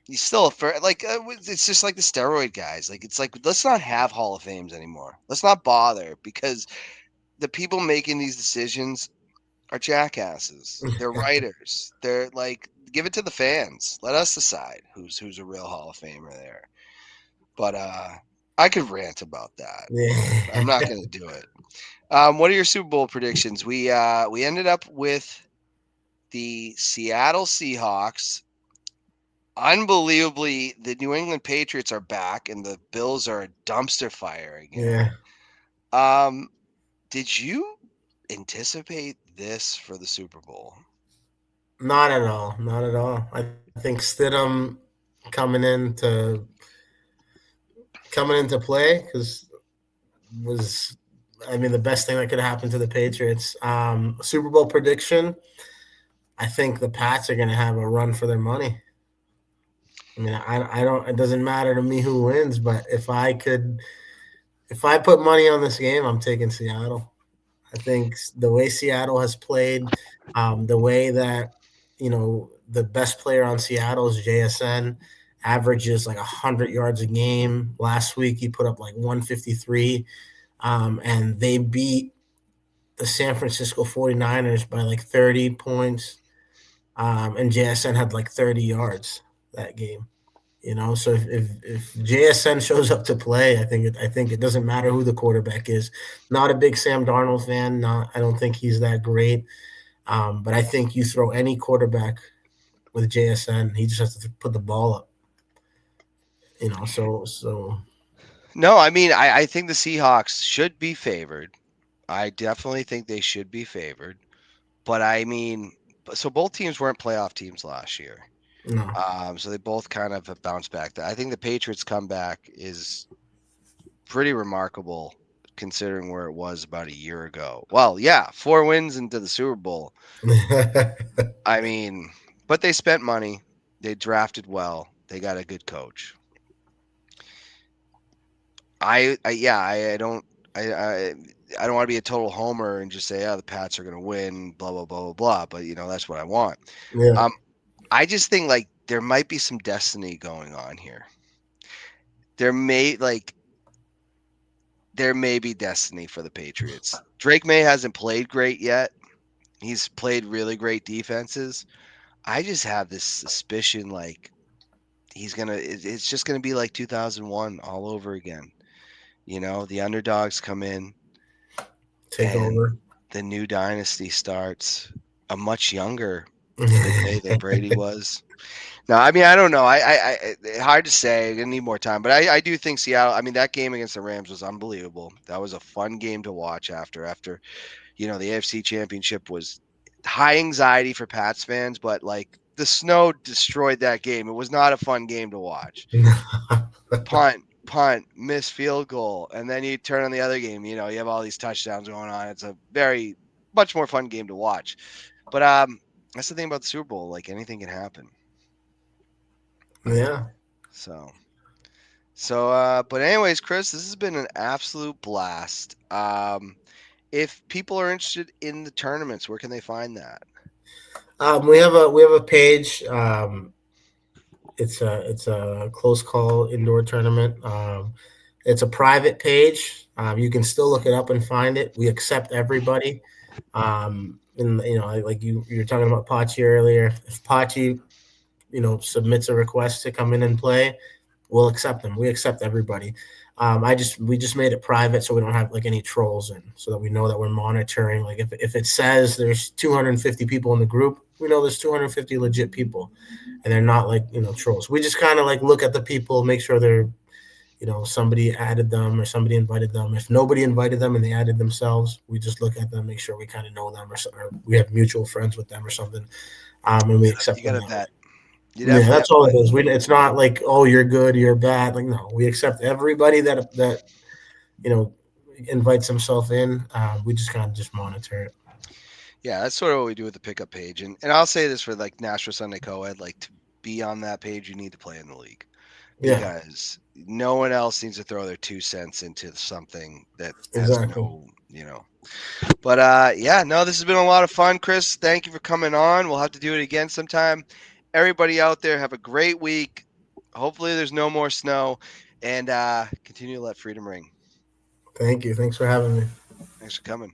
he's still it's just like the steroid guys. It's like let's not have Hall of Fames anymore. Let's not bother because the people making these decisions are jackasses. They're writers. They're like, give it to the fans. Let us decide who's a real Hall of Famer there. But I could rant about that. I'm not
yeah.
going to do it. What are your Super Bowl predictions? We ended up with the Seattle Seahawks. Unbelievably, the New England Patriots are back, and the Bills are a dumpster fire again.
Yeah.
Um, did you anticipate this for the Super Bowl?
Not at all. Not at all. I think Stidham coming into coming into play because was I mean the best thing that could happen to the Patriots. Super Bowl prediction. I think the Pats are going to have a run for their money. I mean, I don't. It doesn't matter to me who wins, but if I put money on this game, I'm taking Seattle. I think the way Seattle has played, the way that the best player on Seattle is JSN, averages like 100 yards a game. Last week he put up like 153, and they beat the San Francisco 49ers by like 30 points, and JSN had like 30 yards that game. So if JSN shows up to play, I think it doesn't matter who the quarterback is. Not a big Sam Darnold fan. Not I don't think he's that great. But I think you throw any quarterback with JSN, he just has to put the ball up. So
No, I mean, I think the Seahawks should be favored. I definitely think they should be favored. But I mean, so both teams weren't playoff teams last year.
no.
So they both kind of have bounced back. I think the Patriots comeback is pretty remarkable considering where it was about a year ago. Well, yeah, 4 wins into the Super Bowl. I mean, but they spent money. They drafted well. They got a good coach. I don't. I don't want to be a total homer and just say, "Oh, the Pats are going to win," blah blah blah blah blah. But that's what I want.
Yeah.
I just think like there might be some destiny going on here. There may like there may be destiny for the Patriots. Drake May hasn't played great yet. He's played really great defenses. I just have this suspicion like it's just gonna be like 2001 all over again. The underdogs come in
Take
and
over.
the new dynasty starts. A much younger McVay than Brady was. No, I mean I don't know. Hard to say. I need more time, but I do think Seattle. I mean that game against the Rams was unbelievable. That was a fun game to watch. After the AFC Championship was high anxiety for Pats fans, but like the snow destroyed that game. It was not a fun game to watch. Punt, miss field goal, and then you turn on the other game. You have all these touchdowns going on. It's a very much more fun game to watch. But that's the thing about the Super Bowl. Like anything can happen.
Yeah.
So, but anyways, Chris, this has been an absolute blast. If people are interested in the tournaments, where can they find that?
We have a page. It's a close call indoor tournament. It's a private page. You can still look it up and find it. We accept everybody. And like you're talking about Pachi earlier. If Pachi, submits a request to come in and play, we'll accept them. We accept everybody. We just made it private so we don't have like any trolls in, so that we know that we're monitoring. Like if it says there's 250 people in the group, we know there's 250 legit people, and they're not like trolls. We just kind of like look at the people, make sure they're somebody added them or somebody invited them. If nobody invited them and they added themselves, we just look at them, make sure we kind of know them, or we have mutual friends with them or something, and we accept
You
them
got to
that way.
vet. You
Yeah,
definitely have
that's
to
all it
vet.
is. It's not like, oh, you're good, you're bad. Like, no, we accept everybody that you know invites himself in. We just kind of just monitor it.
Yeah, that's sort of what we do with the pickup page. And I'll say this for like Nashville Sunday Co-ed, like to be on that page, you need to play in the league
Yeah,
because no one else needs to throw their 2 cents into something that has
exactly.
no. But yeah, no, this has been a lot of fun, Chris. Thank you for coming on. We'll have to do it again sometime. Everybody out there, have a great week. Hopefully, there's no more snow, and continue to let freedom ring.
Thank you. Thanks for having me.
Thanks for coming.